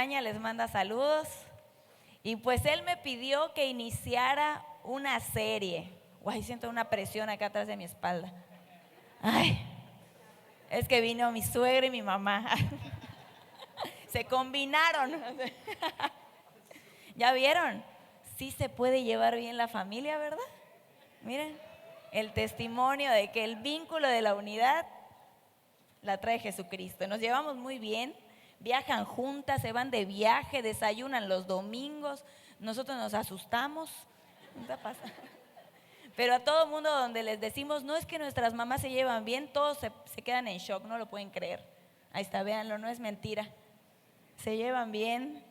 Les manda saludos y pues él me pidió que iniciara una serie. Guay, siento una presión acá atrás de mi espalda. Ay, es que vino mi suegra y mi mamá. Se combinaron. ¿Ya vieron? Sí se puede llevar bien la familia, ¿verdad? Miren, el testimonio de que el vínculo de la unidad la trae Jesucristo. Nos llevamos muy bien. Viajan juntas, se van de viaje, desayunan los domingos. Nosotros nos asustamos. ¿Qué pasa? Pero a todo mundo donde les decimos, no es que nuestras mamás se llevan bien, todos se quedan en shock, no lo pueden creer. Ahí está, véanlo, no es mentira. Se llevan bien,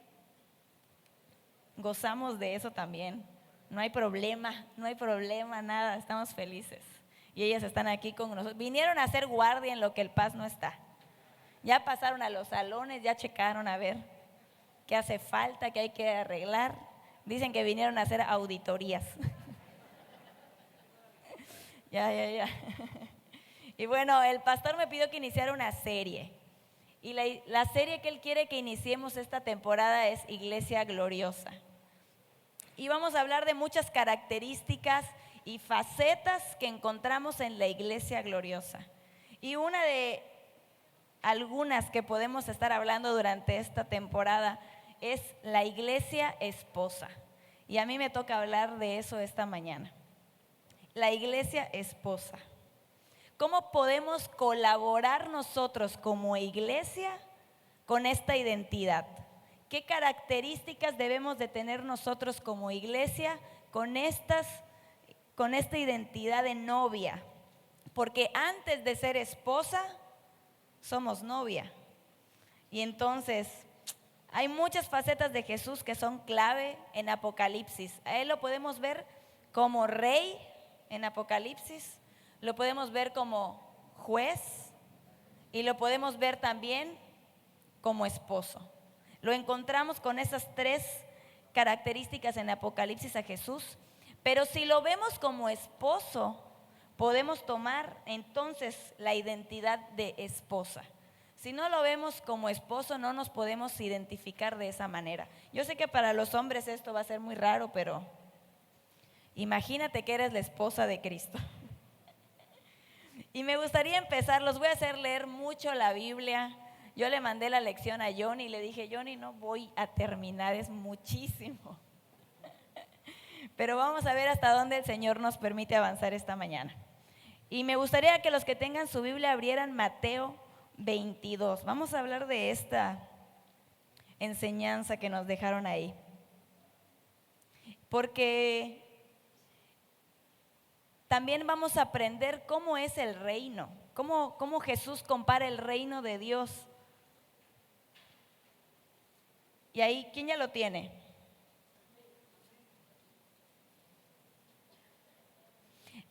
gozamos de eso también. No hay problema, nada, estamos felices. Y ellas están aquí con nosotros. Vinieron a hacer guardia en lo que el Paz no está. Ya pasaron a los salones, ya checaron a ver qué hace falta, qué hay que arreglar. Dicen que vinieron a hacer auditorías. Ya. Y bueno, el pastor me pidió que iniciara una serie. Y la serie que él quiere que iniciemos esta temporada es Iglesia Gloriosa. Y vamos a hablar de muchas características y facetas que encontramos en la Iglesia Gloriosa. Y una de algunas que podemos estar hablando durante esta temporada es la iglesia esposa. Y a mí me toca hablar de eso esta mañana. La iglesia esposa. ¿Cómo podemos colaborar nosotros como iglesia con esta identidad? ¿Qué características debemos de tener nosotros como iglesia con esta identidad de novia? Porque antes de ser esposa, somos novia. Y entonces hay muchas facetas de Jesús que son clave en Apocalipsis. A él lo podemos ver como rey en Apocalipsis, lo podemos ver como juez y lo podemos ver también como esposo. Lo encontramos con esas tres características en Apocalipsis a Jesús. Pero si lo vemos como esposo, podemos tomar entonces la identidad de esposa. Si no lo vemos como esposo, no nos podemos identificar de esa manera. Yo sé que para los hombres esto va a ser muy raro, pero imagínate que eres la esposa de Cristo. Y me gustaría empezar, los voy a hacer leer mucho la Biblia. Yo le mandé la lección a Johnny y le dije, Johnny, no voy a terminar, es muchísimo. Pero vamos a ver hasta dónde el Señor nos permite avanzar esta mañana. Y me gustaría que los que tengan su Biblia abrieran Mateo 22. Vamos a hablar de esta enseñanza que nos dejaron ahí. Porque también vamos a aprender cómo es el reino, cómo Jesús compara el reino de Dios. Y ahí, ¿quién ya lo tiene?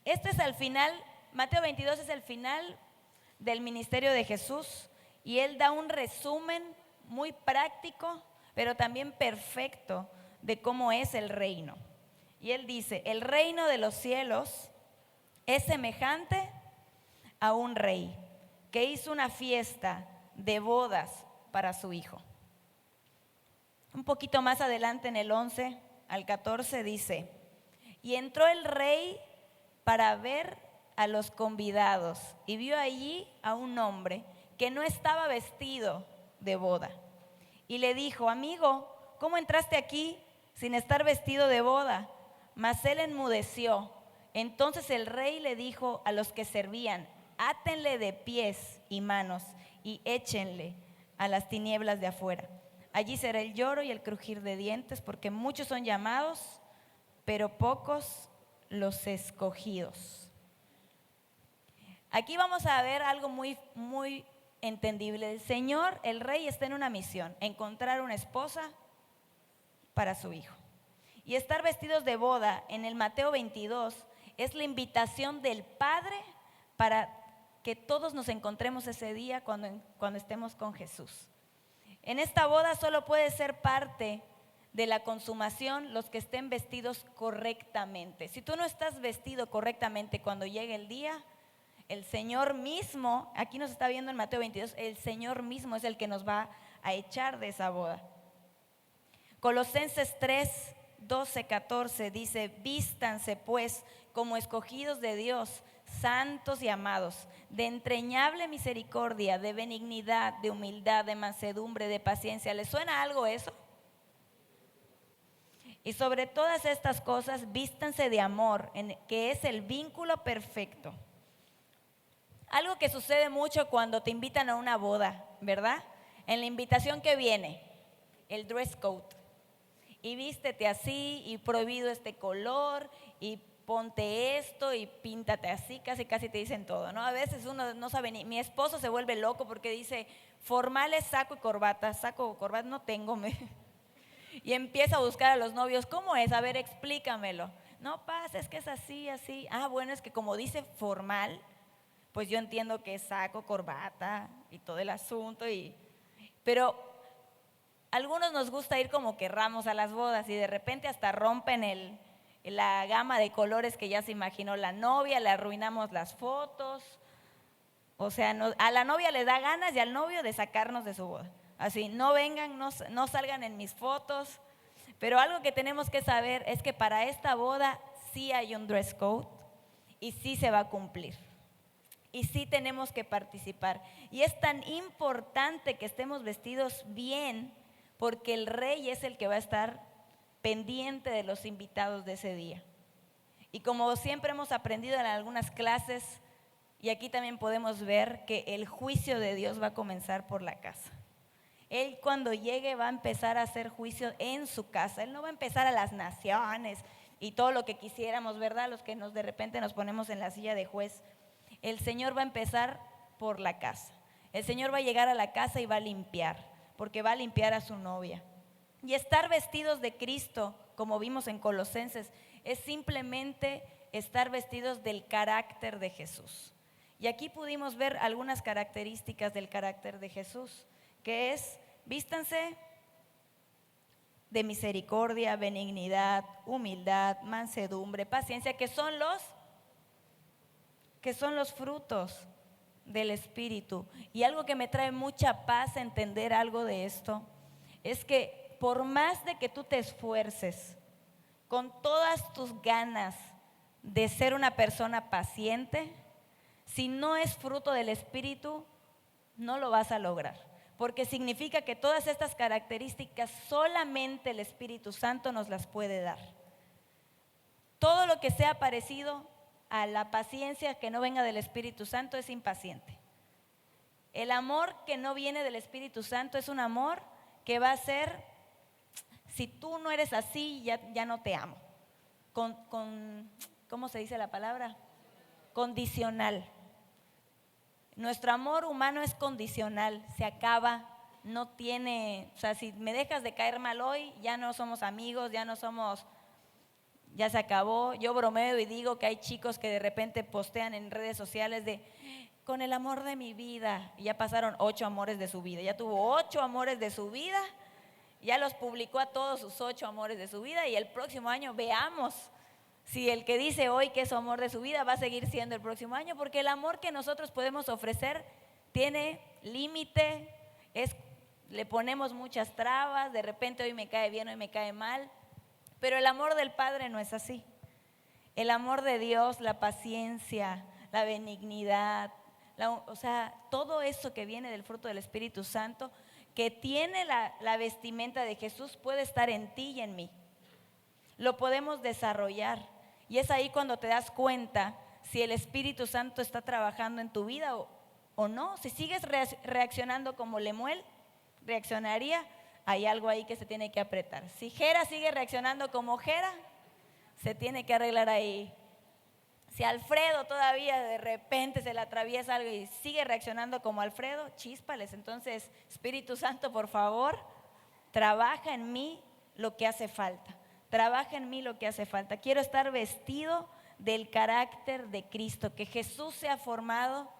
Este es el final. Mateo 22 es el final del ministerio de Jesús y él da un resumen muy práctico, pero también perfecto de cómo es el reino. Y él dice, el reino de los cielos es semejante a un rey que hizo una fiesta de bodas para su hijo. Un poquito más adelante en el 11 al 14 dice, y entró el rey para ver a los convidados y vio allí a un hombre que no estaba vestido de boda. Y le dijo, amigo, ¿cómo entraste aquí sin estar vestido de boda? Mas él enmudeció. Entonces el rey le dijo a los que servían, átenle de pies y manos y échenle a las tinieblas de afuera. Allí será el lloro y el crujir de dientes, porque muchos son llamados, pero pocos los escogidos. Aquí vamos a ver algo muy entendible. El Señor, el rey, está en una misión, encontrar una esposa para su hijo. Y estar vestidos de boda en el Mateo 22 es la invitación del Padre para que todos nos encontremos ese día cuando estemos con Jesús. En esta boda solo puede ser parte de la consumación los que estén vestidos correctamente. Si tú no estás vestido correctamente cuando llegue el día, el Señor mismo, aquí nos está viendo en Mateo 22, el Señor mismo es el que nos va a echar de esa boda. Colosenses 3, 12, 14 dice: vístanse pues como escogidos de Dios, santos y amados, de entrañable misericordia, de benignidad, de humildad, de mansedumbre, de paciencia. ¿Les suena algo eso? Y sobre todas estas cosas, vístanse de amor, que es el vínculo perfecto. Algo que sucede mucho cuando te invitan a una boda, ¿verdad? En la invitación que viene, el dress code. Y vístete así, y prohibido este color, y ponte esto, y píntate así, casi casi te dicen todo, ¿no? A veces uno no sabe ni, mi esposo se vuelve loco porque dice, formales, saco y corbata no tengo, y empieza a buscar a los novios, ¿cómo es? A ver, explícamelo. No pasa, es que es así, así. Ah, bueno, es que como dice formal, pues yo entiendo que es saco, corbata y todo el asunto, pero a algunos nos gusta ir como que ramos a las bodas y de repente hasta rompen la gama de colores que ya se imaginó la novia, le arruinamos las fotos. O sea, a la novia le da ganas y al novio de sacarnos de su boda. Así, no vengan, no salgan en mis fotos. Pero algo que tenemos que saber es que para esta boda sí hay un dress code y sí se va a cumplir. Y sí tenemos que participar. Y es tan importante que estemos vestidos bien, porque el rey es el que va a estar pendiente de los invitados de ese día. Y como siempre hemos aprendido en algunas clases, y aquí también podemos ver que el juicio de Dios va a comenzar por la casa. Él cuando llegue va a empezar a hacer juicio en su casa. Él no va a empezar a las naciones y todo lo que quisiéramos, ¿verdad? Los que de repente nos ponemos en la silla de juez. El Señor va a empezar por la casa. El Señor va a llegar a la casa y va a limpiar, porque va a limpiar a su novia. Y estar vestidos de Cristo, como vimos en Colosenses, es simplemente estar vestidos del carácter de Jesús. Y aquí pudimos ver algunas características del carácter de Jesús, que es, vístanse de misericordia, benignidad, humildad, mansedumbre, paciencia, que son los frutos del Espíritu. Y algo que me trae mucha paz entender algo de esto, es que por más de que tú te esfuerces con todas tus ganas de ser una persona paciente, si no es fruto del Espíritu, no lo vas a lograr. Porque significa que todas estas características solamente el Espíritu Santo nos las puede dar. Todo lo que sea parecido a la paciencia que no venga del Espíritu Santo es impaciente. El amor que no viene del Espíritu Santo es un amor que va a ser, si tú no eres así, ya no te amo. ¿Cómo se dice la palabra? Condicional. Nuestro amor humano es condicional, se acaba, no tiene, o sea, si me dejas de caer mal hoy, ya no somos amigos, ya se acabó. Yo bromeo y digo que hay chicos que de repente postean en redes sociales de, con el amor de mi vida, y ya pasaron 8 amores de su vida, ya tuvo 8 amores de su vida, ya los publicó a todos sus 8 amores de su vida, y el próximo año veamos si el que dice hoy que es su amor de su vida va a seguir siendo el próximo año, porque el amor que nosotros podemos ofrecer tiene límite, le ponemos muchas trabas, de repente hoy me cae bien, hoy me cae mal, pero el amor del Padre no es así. El amor de Dios, la paciencia, la benignidad, o sea, todo eso que viene del fruto del Espíritu Santo, que tiene la vestimenta de Jesús, puede estar en ti y en mí. Lo podemos desarrollar. Y es ahí cuando te das cuenta si el Espíritu Santo está trabajando en tu vida o no. Si sigues reaccionando como Lemuel reaccionaría, hay algo ahí que se tiene que apretar. Si Gera sigue reaccionando como Gera, se tiene que arreglar ahí. Si Alfredo todavía de repente se le atraviesa algo y sigue reaccionando como Alfredo, chíspales. Entonces, Espíritu Santo, por favor, trabaja en mí lo que hace falta. Trabaja en mí lo que hace falta. Quiero estar vestido del carácter de Cristo, que Jesús se ha formado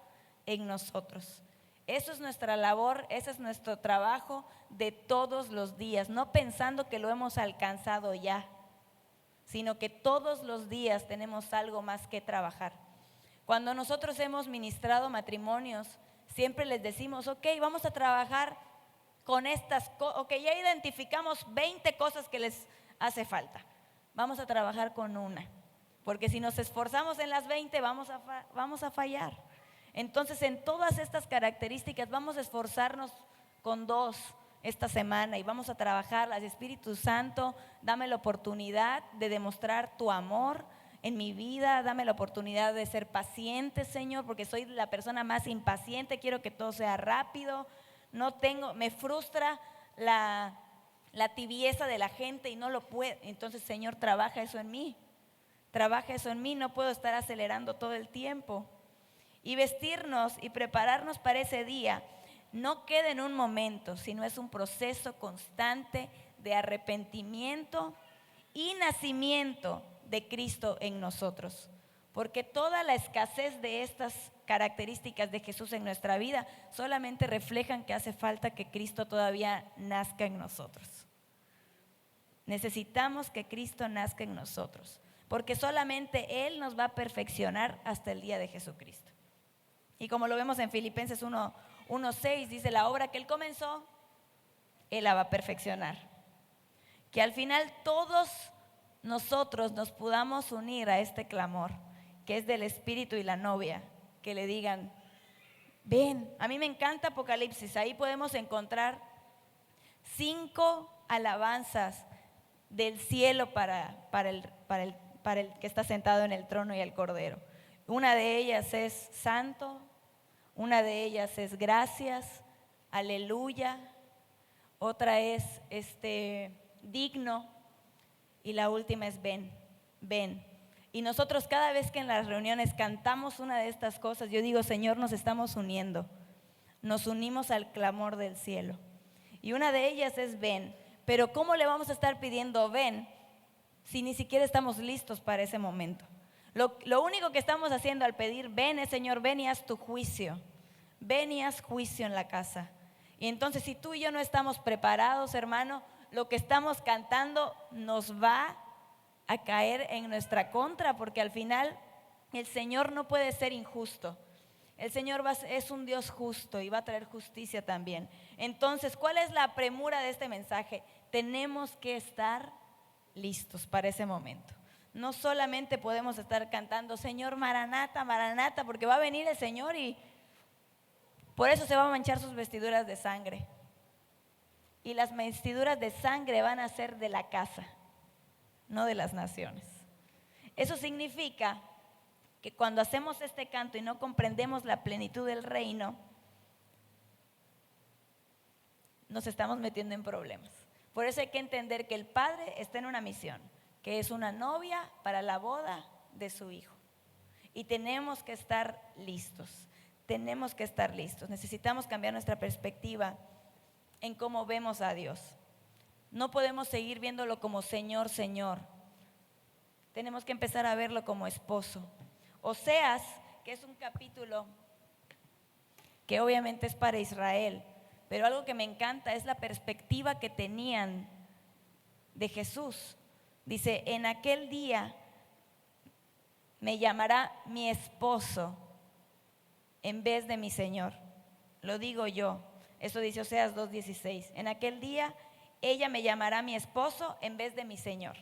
en nosotros. Eso es nuestra labor, ese es nuestro trabajo de todos los días, no pensando que lo hemos alcanzado ya, sino que todos los días tenemos algo más que trabajar. Cuando nosotros hemos ministrado matrimonios, siempre les decimos, ok, vamos a trabajar con estas cosas, ok, ya identificamos 20 cosas que les hace falta. Vamos a trabajar con una, porque si nos esforzamos en las 20 vamos a fallar. Entonces, en todas estas características vamos a esforzarnos con 2 esta semana y vamos a trabajarlas. Espíritu Santo, dame la oportunidad de demostrar tu amor en mi vida, dame la oportunidad de ser paciente, Señor, porque soy la persona más impaciente, quiero que todo sea rápido, me frustra la tibieza de la gente y no lo puedo. Entonces, Señor, trabaja eso en mí, no puedo estar acelerando todo el tiempo. Y vestirnos y prepararnos para ese día no queda en un momento, sino es un proceso constante de arrepentimiento y nacimiento de Cristo en nosotros. Porque toda la escasez de estas características de Jesús en nuestra vida solamente reflejan que hace falta que Cristo todavía nazca en nosotros. Necesitamos que Cristo nazca en nosotros, porque solamente Él nos va a perfeccionar hasta el día de Jesucristo. Y como lo vemos en Filipenses 1:6, dice: la obra que Él comenzó, Él la va a perfeccionar. Que al final todos nosotros nos podamos unir a este clamor, que es del Espíritu y la novia, que le digan: ven. A mí me encanta Apocalipsis, ahí podemos encontrar 5 alabanzas del cielo para el que está sentado en el trono y el Cordero. Una de ellas es santo, una de ellas es gracias, aleluya, otra es digno, y la última es ven, ven. Y nosotros cada vez que en las reuniones cantamos una de estas cosas, yo digo: Señor, nos estamos uniendo, nos unimos al clamor del cielo. Y una de ellas es ven. Pero ¿cómo le vamos a estar pidiendo ven si ni siquiera estamos listos para ese momento? Lo único que estamos haciendo al pedir ven es: Señor, ven y haz tu juicio, ven y haz juicio en la casa. Y entonces, si tú y yo no estamos preparados, hermano, lo que estamos cantando nos va a caer en nuestra contra, porque al final el Señor no puede ser injusto. El Señor es un Dios justo y va a traer justicia también. Entonces, ¿cuál es la premura de este mensaje? Tenemos que estar listos para ese momento. No solamente podemos estar cantando: Señor, Maranata, Maranata, porque va a venir el Señor y por eso se va a manchar sus vestiduras de sangre. Y las vestiduras de sangre van a ser de la casa, no de las naciones. Eso significa que cuando hacemos este canto y no comprendemos la plenitud del reino, nos estamos metiendo en problemas. Por eso hay que entender que el Padre está en una misión, que es una novia para la boda de su Hijo. Y tenemos que estar listos, Necesitamos cambiar nuestra perspectiva en cómo vemos a Dios. No podemos seguir viéndolo como Señor, Señor. Tenemos que empezar a verlo como esposo. Oseas, que es un capítulo que obviamente es para Israel, pero algo que me encanta es la perspectiva que tenían de Jesús. Dice: en aquel día me llamará mi esposo en vez de mi Señor. Lo digo yo. Eso dice Oseas 2:16. En aquel día ella me llamará mi esposo en vez de mi Señor.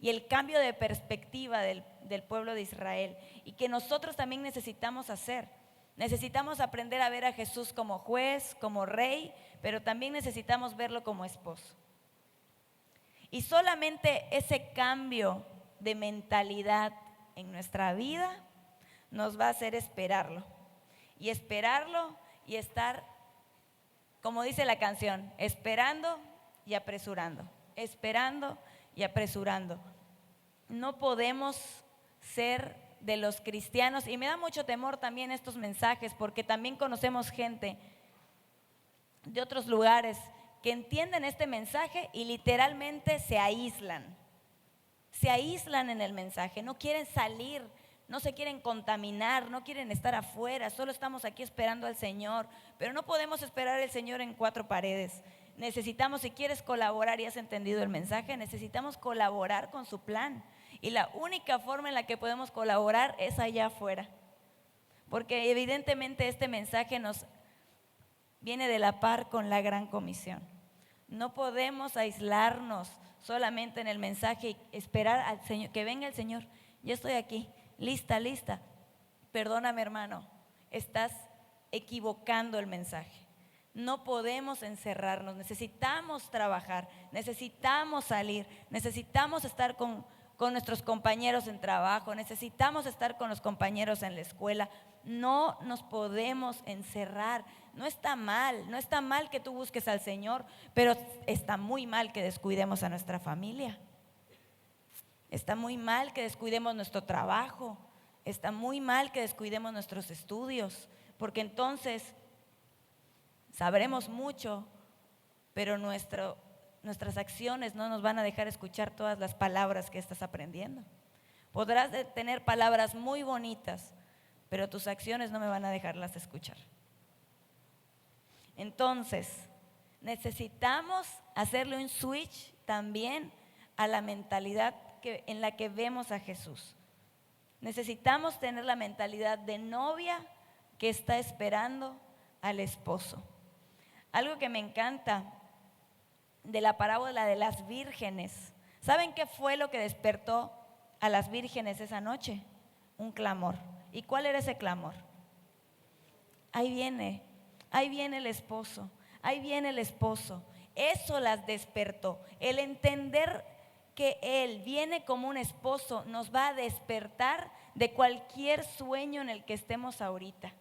Y el cambio de perspectiva del pueblo de Israel, y que nosotros también necesitamos hacer. Necesitamos aprender a ver a Jesús como juez, como rey, pero también necesitamos verlo como esposo. Y solamente ese cambio de mentalidad en nuestra vida nos va a hacer esperarlo. Y estar, como dice la canción, esperando y apresurando. Esperando y apresurando. No podemos ser de los cristianos, y me da mucho temor también estos mensajes, porque también conocemos gente de otros lugares que entienden este mensaje y literalmente se aíslan en el mensaje, no quieren salir, no se quieren contaminar, no quieren estar afuera, solo estamos aquí esperando al Señor. Pero no podemos esperar al Señor en 4 paredes. Necesitamos, si quieres colaborar y has entendido el mensaje, necesitamos colaborar con su plan. Y la única forma en la que podemos colaborar es allá afuera. Porque evidentemente este mensaje viene de la par con la gran comisión. No podemos aislarnos solamente en el mensaje y esperar al Señor, que venga el Señor. Ya estoy aquí, lista, lista. Perdóname, hermano, estás equivocando el mensaje. No podemos encerrarnos, necesitamos trabajar, necesitamos salir, necesitamos estar con nuestros compañeros en trabajo, necesitamos estar con los compañeros en la escuela. No nos podemos encerrar. No está mal que tú busques al Señor, pero está muy mal que descuidemos a nuestra familia. Está muy mal que descuidemos nuestro trabajo. Está muy mal que descuidemos nuestros estudios, porque entonces sabremos mucho, pero nuestras acciones no nos van a dejar escuchar todas las palabras que estás aprendiendo. Podrás tener palabras muy bonitas, pero tus acciones no me van a dejarlas escuchar. Entonces, necesitamos hacerle un switch también a la mentalidad en la que vemos a Jesús. Necesitamos tener la mentalidad de novia que está esperando al esposo. Algo que me encanta de la parábola de las vírgenes. ¿Saben qué fue lo que despertó a las vírgenes esa noche? Un clamor. ¿Y cuál era ese clamor? Ahí viene el esposo, ahí viene el esposo. Eso las despertó. El entender que Él viene como un esposo nos va a despertar de cualquier sueño en el que estemos ahorita,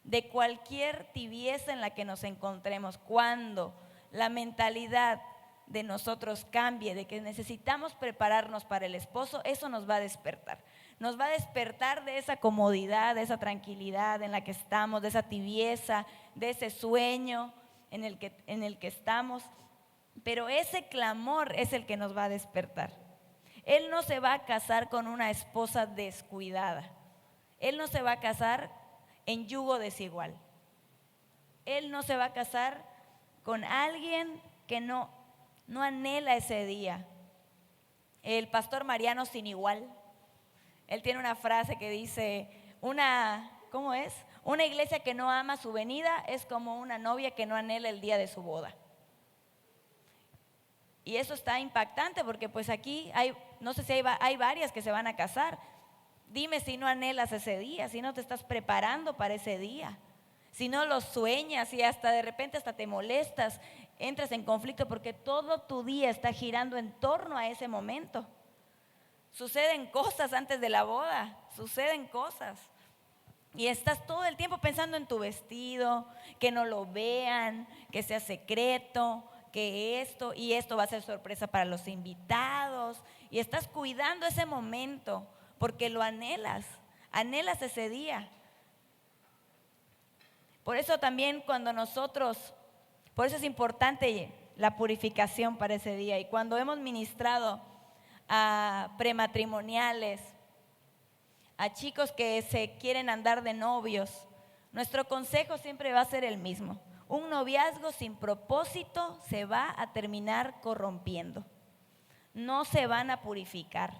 de cualquier tibieza en la que nos encontremos. Cuando la mentalidad de nosotros cambie, de que necesitamos prepararnos para el esposo, eso nos va a despertar. Nos va a despertar de esa comodidad, de esa tranquilidad en la que estamos, de esa tibieza, de ese sueño en el que estamos. Pero ese clamor es el que nos va a despertar. Él no se va a casar con una esposa descuidada. Él no se va a casar en yugo desigual. Él no se va a casar con alguien que no anhela ese día. El pastor Mariano Sin Igual, él tiene una frase que dice, ¿cómo es? Una iglesia que no ama su venida es como una novia que no anhela el día de su boda. Y eso está impactante porque pues aquí no sé si hay varias que se van a casar. Dime si no anhelas ese día, si no te estás preparando para ese día, si no lo sueñas y hasta de repente hasta te molestas, entras en conflicto porque todo tu día está girando en torno a ese momento. Suceden cosas antes de la boda, suceden cosas. Y estás todo el tiempo pensando en tu vestido, que no lo vean, que sea secreto, que esto va a ser sorpresa para los invitados. Y estás cuidando ese momento porque lo anhelas ese día. Por eso también por eso es importante la purificación para ese día. Y cuando hemos ministrado a prematrimoniales, a chicos que se quieren andar de novios, nuestro consejo siempre va a ser el mismo. Un noviazgo sin propósito se va a terminar corrompiendo. No se van a purificar.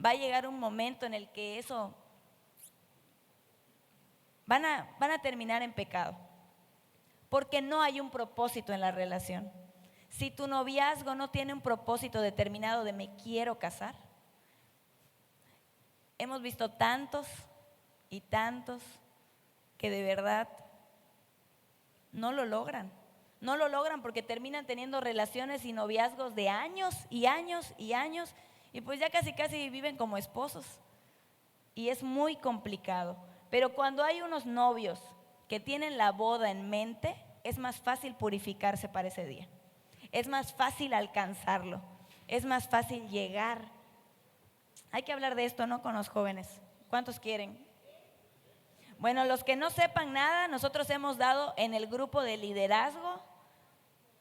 Va a llegar un momento en el que eso van a terminar en pecado, porque no hay un propósito en la relación. Si tu noviazgo no tiene un propósito determinado de me quiero casar, hemos visto tantos y tantos que de verdad no lo logran. No lo logran porque terminan teniendo relaciones y noviazgos de años y años y años, y pues ya casi viven como esposos. Y es muy complicado. Pero cuando hay unos novios que tienen la boda en mente, es más fácil purificarse para ese día. Es más fácil alcanzarlo. Es más fácil llegar. Hay que hablar de esto, ¿no? Con los jóvenes. ¿Cuántos quieren? Bueno, los que no sepan nada, nosotros hemos dado en el grupo de liderazgo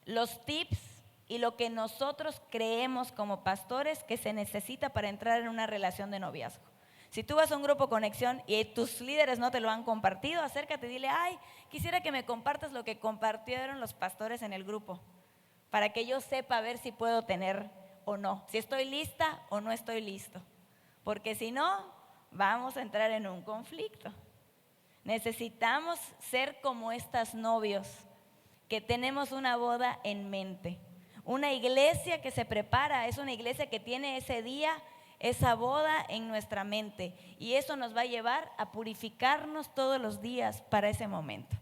los tips y lo que nosotros creemos como pastores que se necesita para entrar en una relación de noviazgo. Si tú vas a un grupo conexión y tus líderes no te lo han compartido, acércate y dile, quisiera que me compartas lo que compartieron los pastores en el grupo, para que yo sepa a ver si puedo tener o no, si estoy lista o no estoy listo, porque si no, vamos a entrar en un conflicto. Necesitamos ser como estos novios que tenemos una boda en mente. Una iglesia que se prepara, es una iglesia que tiene ese día, esa boda en nuestra mente. Y eso nos va a llevar a purificarnos todos los días para ese momento.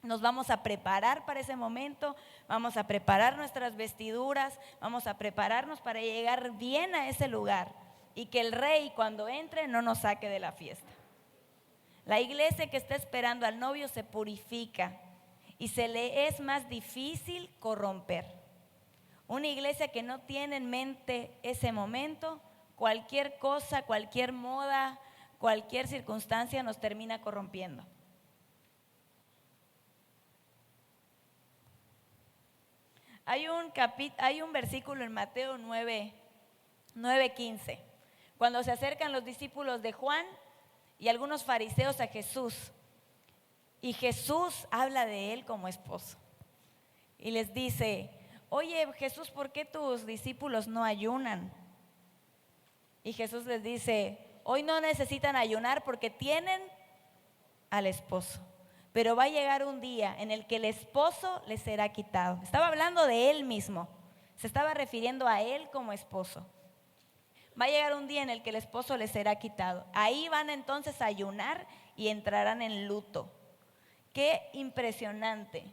Nos vamos a preparar para ese momento, vamos a preparar nuestras vestiduras, vamos a prepararnos para llegar bien a ese lugar y que el rey cuando entre no nos saque de la fiesta. La iglesia que está esperando al novio se purifica y se le es más difícil corromper. Una iglesia que no tiene en mente ese momento, cualquier cosa, cualquier moda, cualquier circunstancia nos termina corrompiendo. Hay un versículo en Mateo 9:15, cuando se acercan los discípulos de Juan y algunos fariseos a Jesús, y Jesús habla de él como esposo y les dice: oye Jesús, ¿por qué tus discípulos no ayunan? Y Jesús les dice: hoy no necesitan ayunar porque tienen al esposo, pero va a llegar un día en el que el esposo les será quitado. Estaba hablando de él mismo, se estaba refiriendo a él como esposo. Va a llegar un día en el que el esposo les será quitado. Ahí van entonces a ayunar y entrarán en luto. Qué impresionante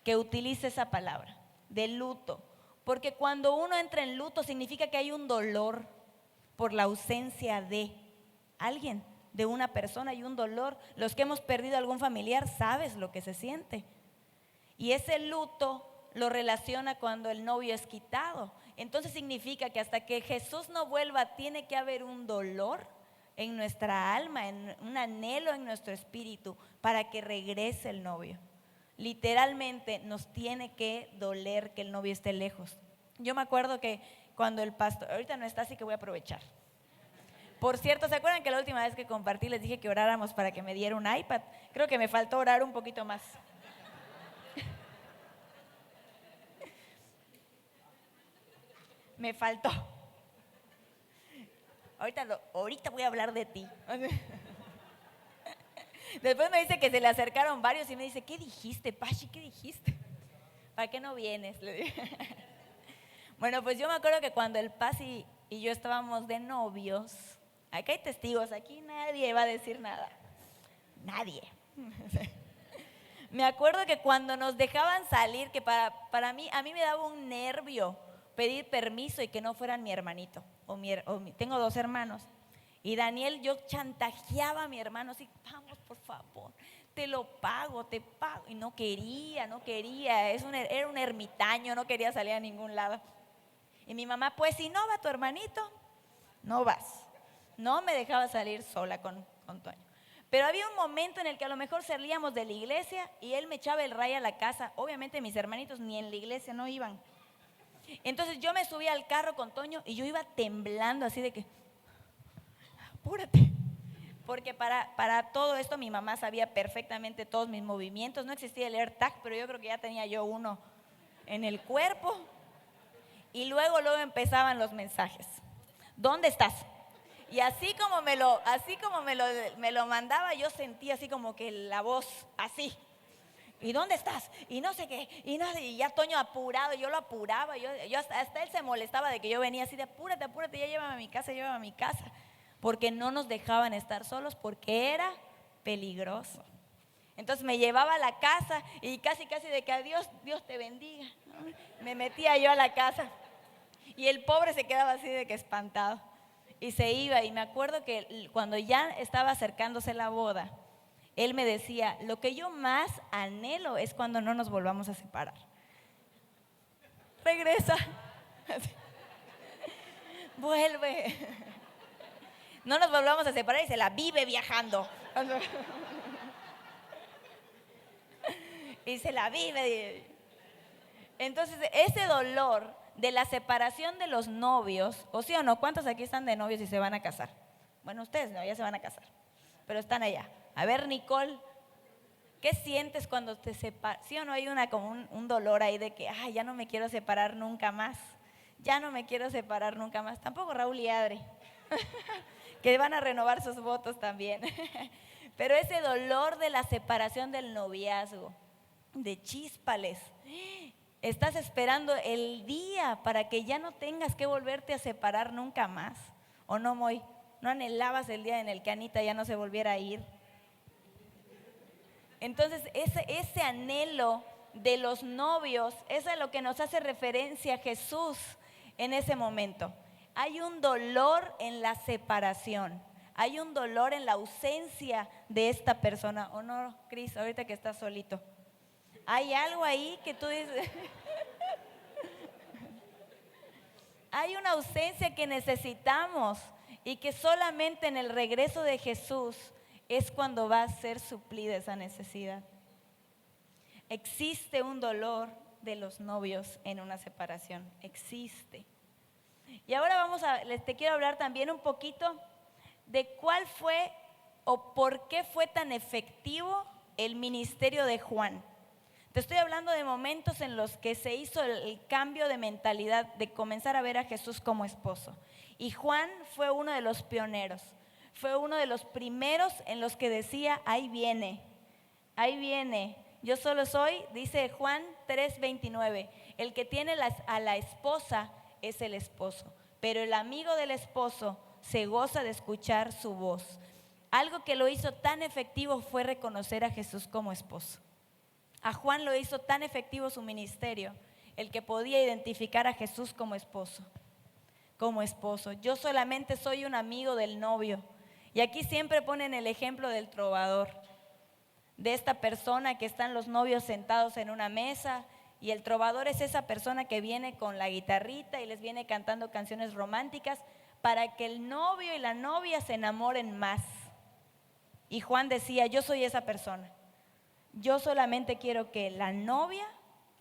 que utilice esa palabra, de luto. Porque cuando uno entra en luto significa que hay un dolor por la ausencia de alguien, de una persona, hay un dolor. Los que hemos perdido algún familiar, sabes lo que se siente. Y ese luto lo relaciona cuando el novio es quitado. Entonces significa que hasta que Jesús no vuelva, tiene que haber un dolor en nuestra alma, un anhelo en nuestro espíritu para que regrese el novio. Literalmente nos tiene que doler que el novio esté lejos. Yo me acuerdo que cuando el pastor, ahorita no está, así que voy a aprovechar. Por cierto, ¿se acuerdan que la última vez que compartí les dije que oráramos para que me diera un iPad? Creo que me faltó orar un poquito más. Me faltó. Ahorita voy a hablar de ti. Después me dice que se le acercaron varios y me dice: ¿qué dijiste, Pachi? ¿Qué dijiste? ¿Para qué no vienes? Le dije. Bueno, pues yo me acuerdo que cuando el Pachi y yo estábamos de novios, aquí hay testigos, aquí nadie va a decir nada. Nadie. Me acuerdo que cuando nos dejaban salir, que para mí, a mí me daba un nervio pedir permiso y que no fueran mi hermanito. Tengo 2 hermanos. Y Daniel, yo chantajeaba a mi hermano así: vamos, por favor, te pago. Y no quería. Era un ermitaño, no quería salir a ningún lado. Y mi mamá: pues si no va tu hermanito, no vas. No me dejaba salir sola con Toño. Pero había un momento en el que a lo mejor salíamos de la iglesia y él me echaba el ray a la casa. Obviamente mis hermanitos ni en la iglesia no iban. Entonces yo me subía al carro con Toño y yo iba temblando así de que: apúrate. Porque para todo esto mi mamá sabía perfectamente todos mis movimientos. No existía el AirTag, pero yo creo que ya tenía yo uno en el cuerpo. Y luego empezaban los mensajes: ¿dónde estás? Y así como me lo mandaba, yo sentía así como que la voz así: ¿y dónde estás? Y no sé qué, y ya Toño apurado, yo lo apuraba, yo hasta él se molestaba de que yo venía así de: apúrate, ya llévame a mi casa, porque no nos dejaban estar solos, porque era peligroso. Entonces me llevaba a la casa y casi de que: adiós, Dios te bendiga. Me metía yo a la casa y el pobre se quedaba así de que espantado y se iba. Y me acuerdo que cuando ya estaba acercándose la boda, él me decía: lo que yo más anhelo es cuando no nos volvamos a separar. Regresa. Vuelve. No nos volvamos a separar y se la vive viajando. Y se la vive. Entonces, ese dolor de la separación de los novios, o sí o no, ¿cuántos aquí están de novios y se van a casar? Bueno, ustedes no, ya se van a casar, pero están allá. A ver, Nicole, ¿qué sientes cuando te separas? ¿Sí o no hay como un dolor ahí de que: ay, ya no me quiero separar nunca más? Ya no me quiero separar nunca más. Tampoco Raúl y Adri, que van a renovar sus votos también. Pero ese dolor de la separación del noviazgo, de chíspales. Estás esperando el día para que ya no tengas que volverte a separar nunca más. ¿O no, Moy? ¿No anhelabas el día en el que Anita ya no se volviera a ir? Entonces, ese anhelo de los novios es a lo que nos hace referencia Jesús en ese momento. Hay un dolor en la separación, hay un dolor en la ausencia de esta persona. ¿O no, Cris, ahorita que estás solito? Hay algo ahí que tú dices, hay una ausencia que necesitamos y que solamente en el regreso de Jesús es cuando va a ser suplida esa necesidad. Existe un dolor de los novios en una separación, existe. Y ahora te quiero hablar también un poquito de cuál fue o por qué fue tan efectivo el ministerio de Juan. Te estoy hablando de momentos en los que se hizo el cambio de mentalidad, de comenzar a ver a Jesús como esposo. Y Juan fue uno de los pioneros, fue uno de los primeros en los que decía, ahí viene, yo solo soy, dice Juan 3:29, el que tiene a la esposa es el esposo, pero el amigo del esposo se goza de escuchar su voz. Algo que lo hizo tan efectivo fue reconocer a Jesús como esposo. A Juan lo hizo tan efectivo su ministerio, el que podía identificar a Jesús como esposo. Yo solamente soy un amigo del novio. Y aquí siempre ponen el ejemplo del trovador, de esta persona que están los novios sentados en una mesa y el trovador es esa persona que viene con la guitarrita y les viene cantando canciones románticas para que el novio y la novia se enamoren más. Y Juan decía, yo soy esa persona. Yo solamente quiero que la novia,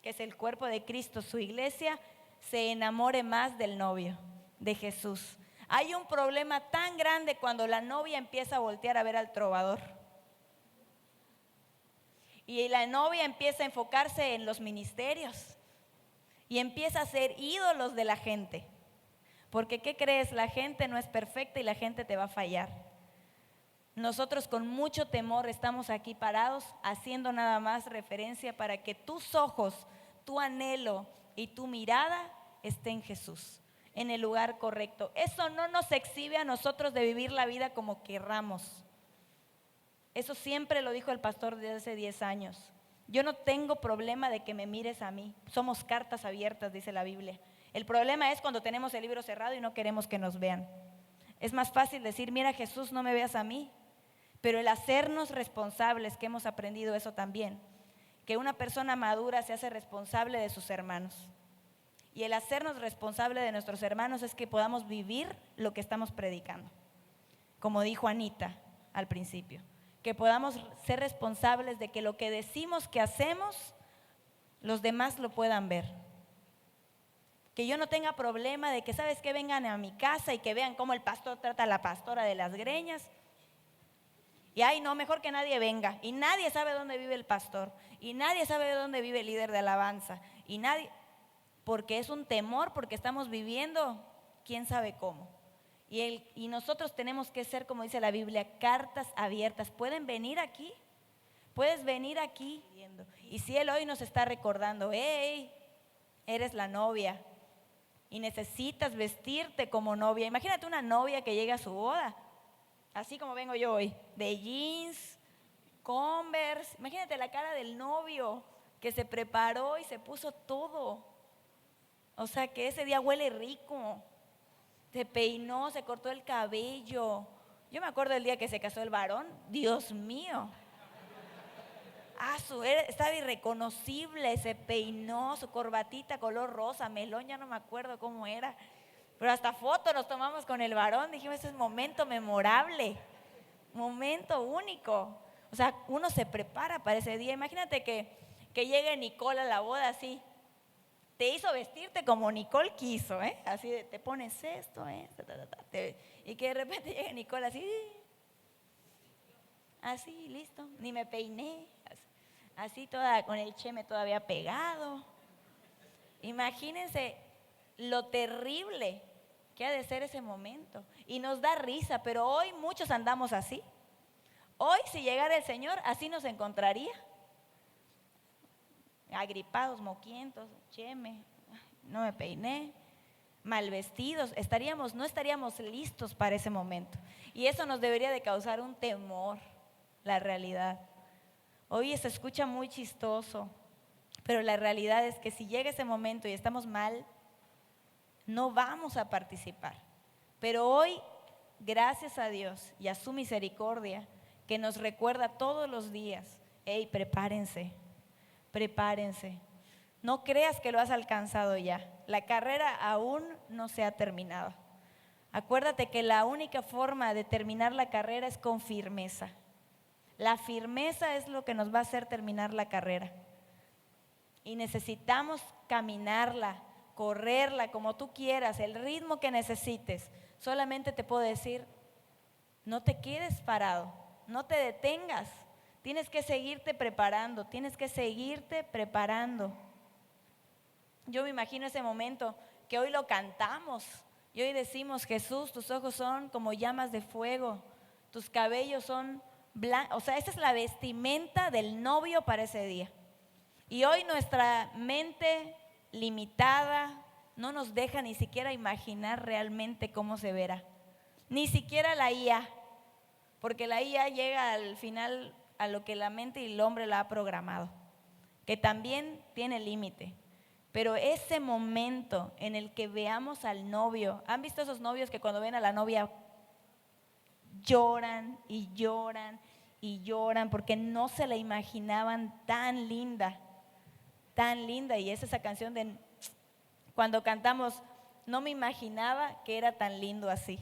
que es el cuerpo de Cristo, su iglesia, se enamore más del novio, de Jesús. Hay un problema tan grande cuando la novia empieza a voltear a ver al trovador. Y la novia empieza a enfocarse en los ministerios y empieza a ser ídolos de la gente. Porque ¿qué crees? La gente no es perfecta y la gente te va a fallar. Nosotros con mucho temor estamos aquí parados haciendo nada más referencia para que tus ojos, tu anhelo y tu mirada estén en Jesús, en el lugar correcto. Eso no nos exhibe a nosotros de vivir la vida como querramos. Eso siempre lo dijo el pastor desde hace 10 años. Yo no tengo problema de que me mires a mí. Somos cartas abiertas, dice la Biblia. El problema es cuando tenemos el libro cerrado y no queremos que nos vean. Es más fácil decir, mira Jesús, no me veas a mí. Pero el hacernos responsables, que hemos aprendido eso también, que una persona madura se hace responsable de sus hermanos. Y el hacernos responsable de nuestros hermanos es que podamos vivir lo que estamos predicando. Como dijo Anita al principio, que podamos ser responsables de que lo que decimos que hacemos, los demás lo puedan ver. Que yo no tenga problema de que, ¿sabes qué? Vengan a mi casa y que vean cómo el pastor trata a la pastora de las greñas. Y ay, no, mejor que nadie venga. Y nadie sabe dónde vive el pastor. Y nadie sabe dónde vive el líder de alabanza. Y nadie, porque es un temor, porque estamos viviendo quién sabe cómo. Y nosotros tenemos que ser, como dice la Biblia, cartas abiertas. ¿Pueden venir aquí? Puedes venir aquí. Y si Él hoy nos está recordando, hey, eres la novia y necesitas vestirte como novia. Imagínate una novia que llega a su boda, así como vengo yo hoy, de jeans, Converse. Imagínate la cara del novio que se preparó y se puso todo. O sea, que ese día huele rico. Se peinó, se cortó el cabello. Yo me acuerdo del día que se casó el varón. Dios mío. Estaba irreconocible, se peinó, su corbatita color rosa, melón, ya no me acuerdo cómo era. Pero hasta foto nos tomamos con el varón, dijimos, ese es momento memorable, momento único. O sea, uno se prepara para ese día. Imagínate que llegue Nicole a la boda así. Te hizo vestirte como Nicole quiso, ¿eh? Así de, te pones esto, ¿eh? Y que de repente llegue Nicole así, listo, ni me peiné, así toda con el cheme todavía pegado. Imagínense lo terrible que ha de ser ese momento. Y nos da risa, pero hoy muchos andamos así. Hoy si llegara el Señor, así nos encontraría. agripados, moquientos, cheme, no me peiné, mal vestidos, no estaríamos listos para ese momento. Y eso nos debería de causar un temor, la realidad. Hoy se escucha muy chistoso, pero la realidad es que si llega ese momento y estamos mal, no vamos a participar. Pero hoy, gracias a Dios y a su misericordia, que nos recuerda todos los días, hey, prepárense, prepárense. No creas que lo has alcanzado ya. La carrera aún no se ha terminado. Acuérdate que la única forma de terminar la carrera es con firmeza. La firmeza es lo que nos va a hacer terminar la carrera. Y necesitamos caminarla, correrla como tú quieras, el ritmo que necesites. Solamente te puedo decir, no te quedes parado, no te detengas. Tienes que seguirte preparando, tienes que seguirte preparando. Yo me imagino ese momento que hoy lo cantamos y hoy decimos, Jesús, tus ojos son como llamas de fuego, tus cabellos son blancos. O sea, esa es la vestimenta del novio para ese día. Y hoy nuestra mente limitada no nos deja ni siquiera imaginar realmente cómo se verá. Ni siquiera la IA, porque la IA llega al final a lo que la mente y el hombre la ha programado, que también tiene límite. Pero ese momento en el que veamos al novio, ¿han visto esos novios que cuando ven a la novia lloran y lloran y lloran porque no se la imaginaban tan linda? Tan linda, y es esa canción de cuando cantamos, no me imaginaba que era tan lindo así.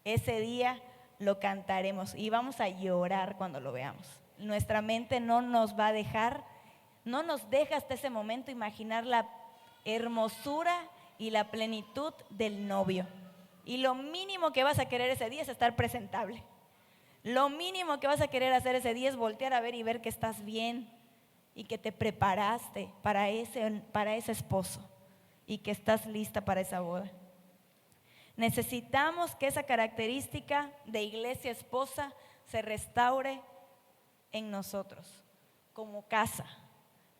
Ese día lo cantaremos y vamos a llorar cuando lo veamos. Nuestra mente no nos va a dejar, no nos deja hasta ese momento imaginar la hermosura y la plenitud del novio. Y lo mínimo que vas a querer ese día es estar presentable. Lo mínimo que vas a querer hacer ese día es voltear a ver y ver que estás bien y que te preparaste para ese esposo y que estás lista para esa boda. Necesitamos que esa característica de iglesia esposa se restaure en nosotros como casa,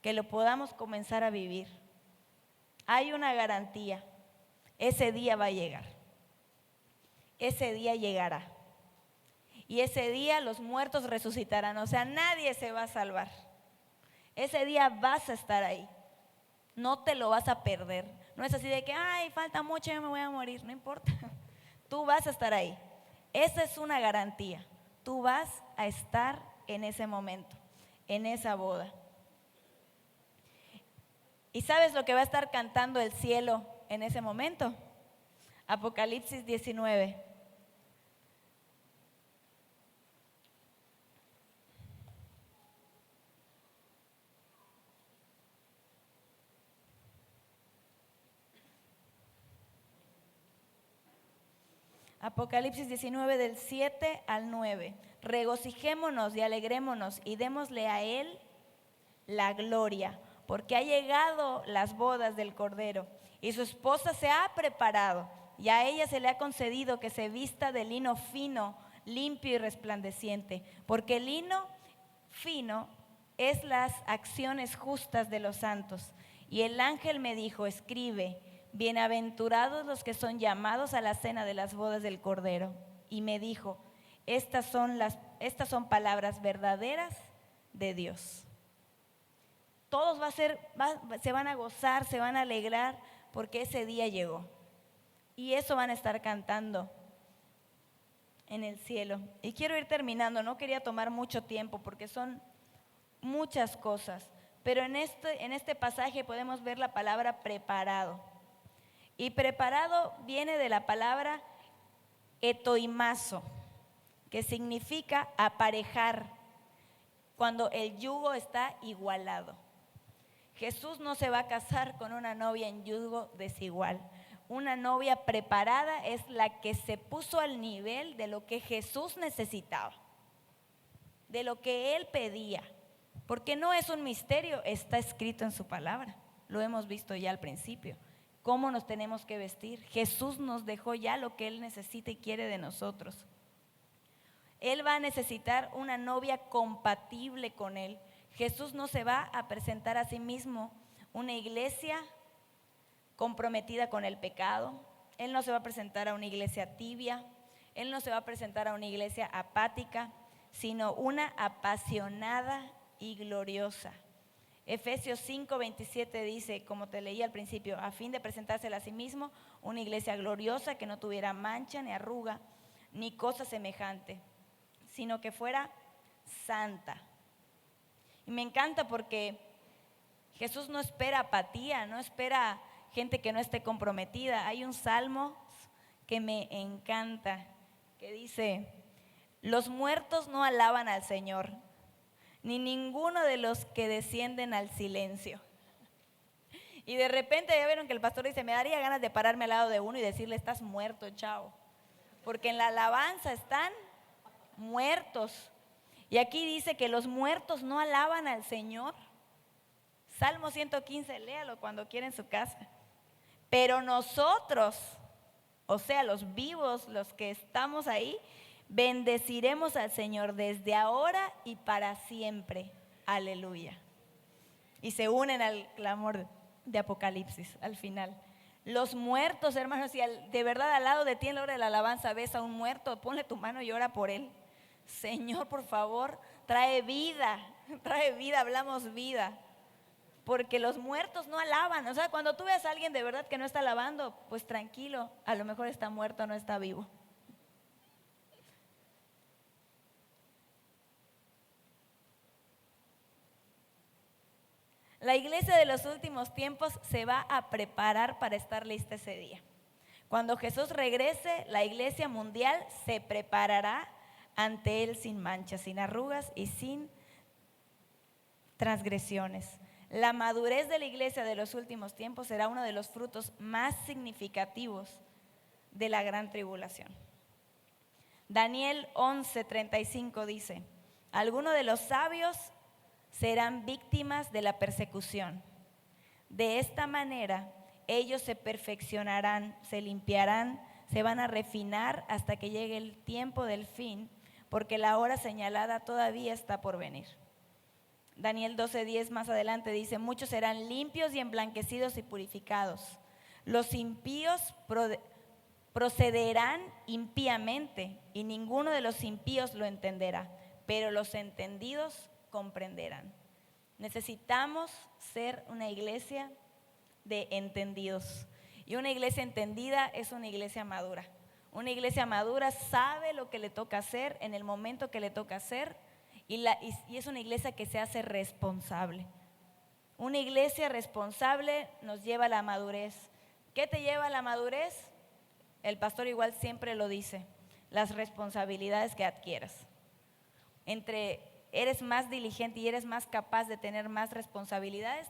que lo podamos comenzar a vivir. Hay una garantía, ese día va a llegar, ese día llegará y ese día los muertos resucitarán, o sea, nadie se va a salvar. Ese día vas a estar ahí, no te lo vas a perder. No es así de que, ay, falta mucho, yo me voy a morir, no importa. Tú vas a estar ahí. Esa es una garantía. Tú vas a estar en ese momento, en esa boda. ¿Y sabes lo que va a estar cantando el cielo en ese momento? Apocalipsis 19. Apocalipsis 19 del 7 al 9. Regocijémonos y alegrémonos y démosle a Él la gloria, porque ha llegado las bodas del Cordero y su esposa se ha preparado y a ella se le ha concedido que se vista de lino fino, limpio y resplandeciente, porque el lino fino es las acciones justas de los santos. Y el ángel me dijo, escribe, bienaventurados los que son llamados a la cena de las bodas del Cordero. Y me dijo, estas son palabras verdaderas de Dios. Todos se van a gozar, se van a alegrar porque ese día llegó. Y eso van a estar cantando en el cielo. Y quiero ir terminando, no quería tomar mucho tiempo porque son muchas cosas. Pero en este pasaje podemos ver la palabra preparado. Y preparado viene de la palabra etoimazo, que significa aparejar, cuando el yugo está igualado. Jesús no se va a casar con una novia en yugo desigual. Una novia preparada es la que se puso al nivel de lo que Jesús necesitaba, de lo que Él pedía. Porque no es un misterio, está escrito en su palabra. Lo hemos visto ya al principio. ¿Cómo nos tenemos que vestir? Jesús nos dejó ya lo que Él necesita y quiere de nosotros. Él va a necesitar una novia compatible con Él. Jesús no se va a presentar a sí mismo una iglesia comprometida con el pecado. Él no se va a presentar a una iglesia tibia. Él no se va a presentar a una iglesia apática, sino una apasionada y gloriosa. Efesios 5:27 dice, como te leí al principio, a fin de presentársela a sí mismo una iglesia gloriosa que no tuviera mancha ni arruga ni cosa semejante, sino que fuera santa. Y me encanta porque Jesús no espera apatía, no espera gente que no esté comprometida. Hay un salmo que me encanta, que dice, los muertos no alaban al Señor, ni ninguno de los que descienden al silencio. Y de repente ya vieron que el pastor dice, me daría ganas de pararme al lado de uno y decirle, estás muerto, chao. Porque en la alabanza están muertos. Y aquí dice que los muertos no alaban al Señor. Salmo 115, léalo cuando quiera en su casa. Pero nosotros, o sea, los vivos, los que estamos ahí, bendeciremos al Señor desde ahora y para siempre. Aleluya. Y se unen al clamor de Apocalipsis al final. Los muertos, hermanos, si de verdad al lado de ti en la hora de la alabanza ves a un muerto, ponle tu mano y ora por él. Señor, por favor, trae vida, hablamos vida. Porque los muertos no alaban. O sea, cuando tú ves a alguien de verdad que no está alabando, pues tranquilo, a lo mejor está muerto, no está vivo. La iglesia de los últimos tiempos se va a preparar para estar lista ese día. Cuando Jesús regrese, la iglesia mundial se preparará ante Él sin manchas, sin arrugas y sin transgresiones. La madurez de la iglesia de los últimos tiempos será uno de los frutos más significativos de la gran tribulación. Daniel 11:35 dice, algunos de los sabios serán víctimas de la persecución. De esta manera, ellos se perfeccionarán, se limpiarán, se van a refinar hasta que llegue el tiempo del fin, porque la hora señalada todavía está por venir. Daniel 12:10 más adelante dice, muchos serán limpios y emblanquecidos y purificados. Los impíos procederán impíamente y ninguno de los impíos lo entenderá, pero los entendidos comprenderán. Necesitamos ser una iglesia de entendidos. Y una iglesia entendida es una iglesia madura. Una iglesia madura sabe lo que le toca hacer en el momento que le toca hacer y es una iglesia que se hace responsable. Una iglesia responsable nos lleva a la madurez. ¿Qué te lleva a la madurez? El pastor igual siempre lo dice, las responsabilidades que adquieras. Eres más diligente y eres más capaz de tener más responsabilidades,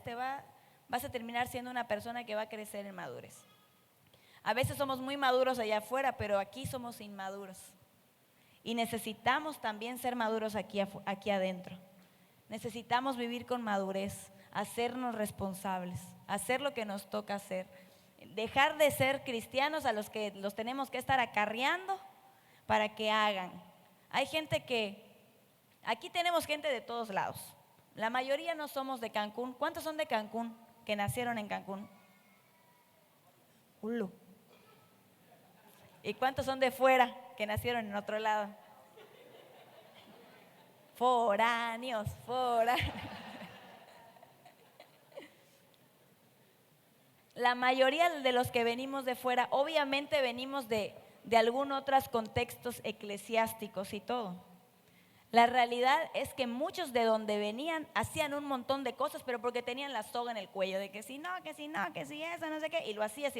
vas a terminar siendo una persona que va a crecer en madurez. A veces somos muy maduros allá afuera, pero aquí somos inmaduros. Y necesitamos también ser maduros aquí adentro. Necesitamos vivir con madurez, hacernos responsables, hacer lo que nos toca hacer. Dejar de ser cristianos a los que los tenemos que estar acarreando para que hagan. Hay gente aquí tenemos gente de todos lados. La mayoría no somos de Cancún. ¿Cuántos son de Cancún que nacieron en Cancún? Ulu. ¿Y cuántos son de fuera que nacieron en otro lado? Foráneos. La mayoría de los que venimos de fuera, obviamente venimos de algunos otros contextos eclesiásticos y todo. La realidad es que muchos de donde venían hacían un montón de cosas, pero porque tenían la soga en el cuello, de que si no, que si eso, no sé qué, y lo hacías,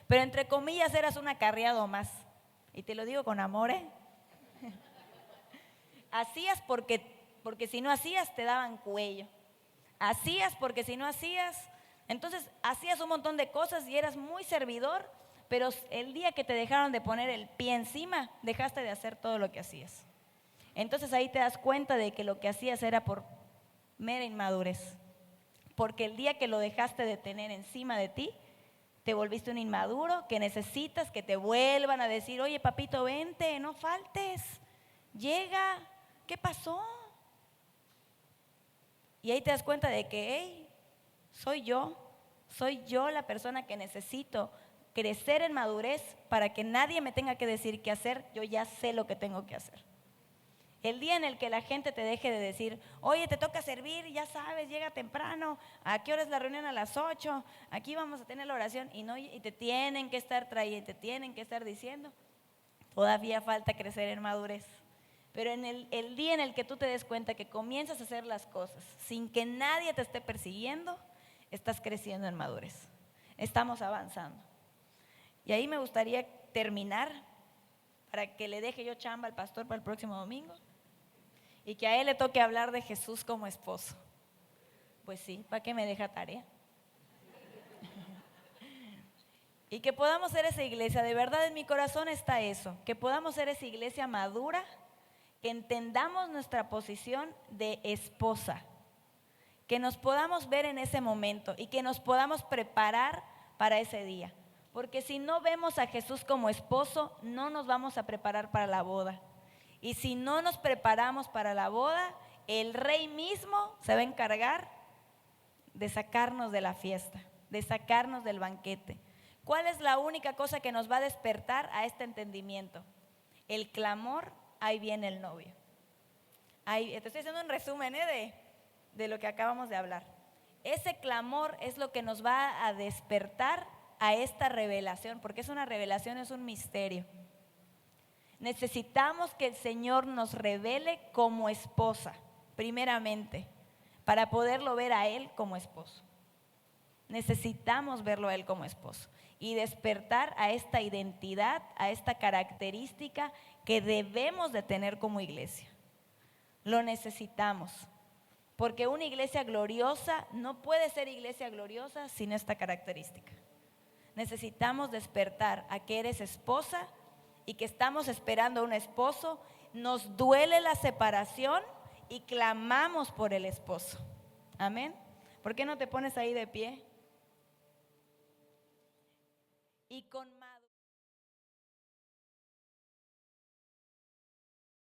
pero entre comillas eras un acarreado más. Y te lo digo con amor, ¿eh? Hacías porque si no hacías te daban cuello. Hacías porque si no hacías, entonces hacías un montón de cosas y eras muy servidor, pero el día que te dejaron de poner el pie encima, dejaste de hacer todo lo que hacías. Entonces ahí te das cuenta de que lo que hacías era por mera inmadurez. Porque el día que lo dejaste de tener encima de ti, te volviste un inmaduro que necesitas que te vuelvan a decir, oye papito, vente, no faltes, llega, ¿qué pasó? Y ahí te das cuenta de que, hey, soy yo la persona que necesito crecer en madurez para que nadie me tenga que decir qué hacer, yo ya sé lo que tengo que hacer. El día en el que la gente te deje de decir, oye, te toca servir, ya sabes, llega temprano, ¿a qué hora es la reunión? A las 8, aquí vamos a tener la oración, y te tienen que estar trayendo, te tienen que estar diciendo, todavía falta crecer en madurez. Pero en el día en el que tú te des cuenta que comienzas a hacer las cosas sin que nadie te esté persiguiendo, estás creciendo en madurez, estamos avanzando. Y ahí me gustaría terminar para que le deje yo chamba al pastor para el próximo domingo y que a él le toque hablar de Jesús como esposo. Pues sí, ¿para qué me deja tarea? Y que podamos ser esa iglesia, de verdad en mi corazón está eso, que podamos ser esa iglesia madura, que entendamos nuestra posición de esposa, que nos podamos ver en ese momento y que nos podamos preparar para ese día. Porque si no vemos a Jesús como esposo, no nos vamos a preparar para la boda. Y si no nos preparamos para la boda, el rey mismo se va a encargar de sacarnos de la fiesta, de sacarnos del banquete. ¿Cuál es la única cosa que nos va a despertar a este entendimiento? El clamor, ahí viene el novio. Ahí, te estoy haciendo un resumen de lo que acabamos de hablar. Ese clamor es lo que nos va a despertar a esta revelación, porque es una revelación, es un misterio. Necesitamos que el Señor nos revele como esposa, primeramente, para poderlo ver a Él como esposo. Necesitamos verlo a Él como esposo y despertar a esta identidad, a esta característica que debemos de tener como iglesia. Lo necesitamos, porque una iglesia gloriosa no puede ser iglesia gloriosa sin esta característica. Necesitamos despertar a que eres esposa y que estamos esperando a un esposo, nos duele la separación y clamamos por el esposo. Amén. ¿Por qué no te pones ahí de pie? Y con